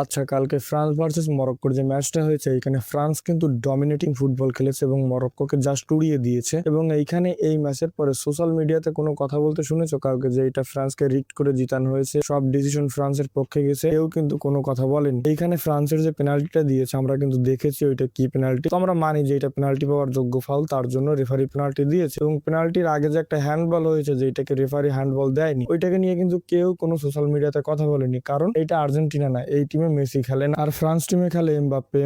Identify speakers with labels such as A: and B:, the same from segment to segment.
A: আচ্ছা, কালকে France versus মরক্কোর যে ম্যাচটা হয়েছে, এখানে ফ্রান্স কিন্তু ডমিনেটিং ফুটবল খেলেছে এবং মরক্কোকে জাস্ট উড়িয়ে দিয়েছে। এবং এইখানে এই ম্যাচের পরে সোশ্যাল মিডিয়াতে কোনো কথা বলতে শুনেছো কাউকে যে এটা ফ্রান্সকে রিগড করে জিতানো হয়েছে, সব ডিসিশন ফ্রান্সের পক্ষে গেছে? কেউ কিন্তু কোনো কথা বলেনি। এইখানে ফ্রান্সের যে পেনাল্টিটা দিয়েছে আমরা কিন্তু দেখেছি ওইটা কি পেনাল্টি। তো আমরা মানি যে এটা পেনাল্টি পাওয়ার যোগ্য ফাউল, তার জন্য রেফারি পেনাল্টি দিয়েছে। এবং পেনাল্টির আগে যে একটা হ্যান্ডবল হয়েছে যেটাকে রেফারি হ্যান্ডবল দেয়নি, ওইটাকে নিয়ে কিন্তু কেউ কোনো সোশ্যাল মিডিয়াতে কথা বলেনি, কারণ এটা আর্জেন্টিনা না, এই টিমে মেসি খেলে না, আর ফ্রান্স টিমে খেলে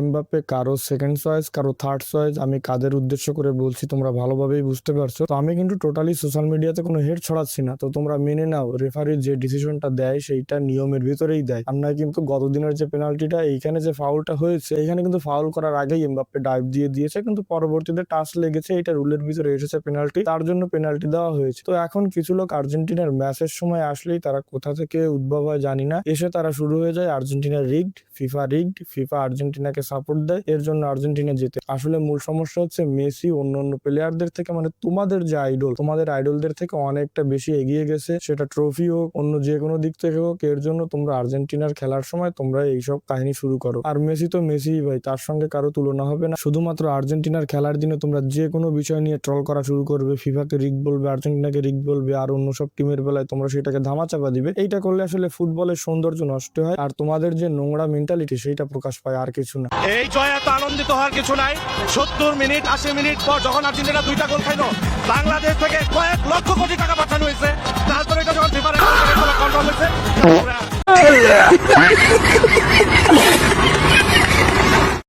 A: এমবাপ্পে কারো সেকেন্ড চয়েস, কারো থার্ড চয়েস। আমি কাদের উদ্দেশ্য করে বলছি তোমরা ভালোভাবেই বুঝতে পারছো। তো আমি কিন্তু টোটালি সোশ্যাল মিডিয়াতে কোনো হেড ছড়াচ্ছি না, তো তোমরা মেনে নাও রেফারির যে ডিসিশনটা দেয় সেইটা নিয়মের ভিতরেই দেয়। আমরা কিন্তু গতদিনের যে পেনাল্টিটা, এইখানে যে ফাউলটা হয়েছে, এইখানে কিন্তু ফাউল করার আগেই এমবাপ্পে ডাইভ দিয়ে দিয়েছে, কিন্তু পরবর্তীতে টাচ লেগেছে, এটা রুলের ভিতরে এসেছে পেনাল্টি, তার জন্য পেনাল্টি দেওয়া হয়েছে। তো এখন কিছু লোক আর্জেন্টিনার ম্যাচের সময় আসলেই তারা কোথা থেকে উদ্ভব হয় জানি না, এসে তারা শুরু হয়ে যায় আর্জেন্টিনা রিগড, ফিফা আর্জেন্টিনাকে সাপোর্ট দেয়, এর জন্য আর্জেন্টিনা জেতে। আসলে মূল সমস্যা হচ্ছে মেসি অন্য প্লেয়ারদের থেকে, মানে তোমাদের যে আইডল, তোমাদের আইডলদের থেকে অনেকটা বেশি এগিয়ে গেছে, সেটা ট্রফি হোক অন্য যে কোনো দিক থেকে হোক। এর জন্য তোমরা আর্জেন্টিনার খেলার সময় তোমরা এইসব কাহিনী শুরু করো। আর মেসি তো মেসি ভাই, তার সঙ্গে কারো তুলনা হবে না। শুধুমাত্র আর্জেন্টিনার খেলার দিনে তোমরা যে কোনো বিষয় নিয়ে ট্রল করা শুরু করবে, ফিফাকে রিগ বলবে, আর্জেন্টিনাকে রিগ বলবে, আর অন্য সব টিমের বেলায় তোমরা সেটাকে ধামাচাপা দিবে। এইটা করলে আসলে ফুটবলের সৌন্দর্য নষ্ট হয়, আর তোমাদের যে নোংরা মেন্টালিটি সেইটা প্রকাশ পায়, আর কিছু না।
B: এই জয় এত আনন্দিত হওয়ার কিছু নাই। 70 মিনিট 80 মিনিট পর যখন আর্জেন্টিনা 2টা গোল খাইলো, বাংলাদেশ থেকে কয়েক লক্ষ কোটি টাকা পাঠানো হয়েছে, তারপরে এটা যখন ফিফার কন্ট্রোল হয়েছে